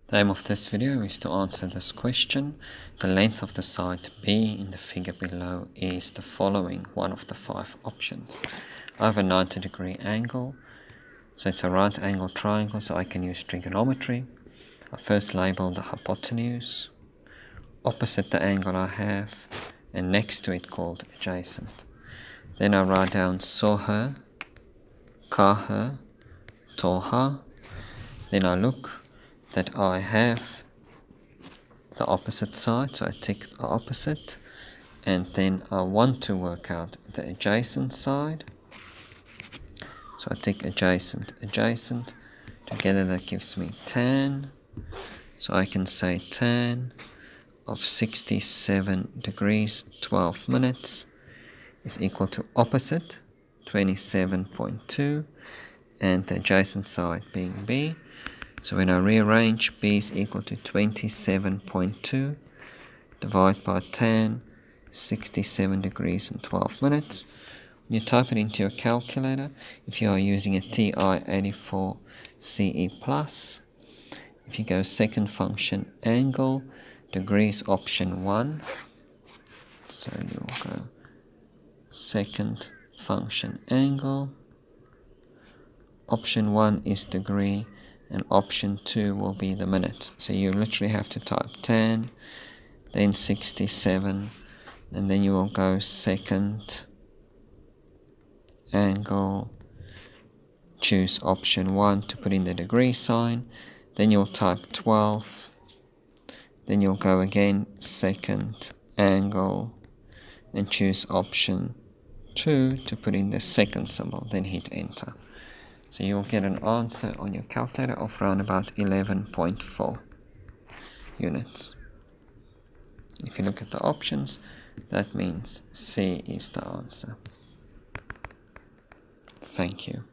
The aim of this video is to answer this question. The length of the side B in the figure below is the following, one of the 5 options. I have a 90-degree angle, so it's a right angle triangle, so I can use trigonometry. I first label the hypotenuse, opposite the angle I have, and next to it called adjacent. Then I write down soha, kaha, toha. Then I look that I have the opposite side, so I tick the opposite, and then I want to work out the adjacent side, so I tick adjacent, together that gives me tan, so I can say tan of 67 degrees 12 minutes is equal to opposite 27.2 and the adjacent side being B. So when I rearrange, B is equal to 27.2 divided by tan 67 degrees and 12 minutes. When you type it into your calculator, if you are using a TI-84CE+, if you go second function angle, degrees option 1, so you'll go second function angle, option 1 is degree, and option 2 will be the minutes. So you literally have to type tan, then 67, and then you will go second angle, choose option 1 to put in the degree sign, then you'll type 12, then you'll go again second angle and choose option 2 to put in the second symbol, then hit enter. So you'll get an answer on your calculator of around about 11.4 units. If you look at the options, that means C is the answer. Thank you.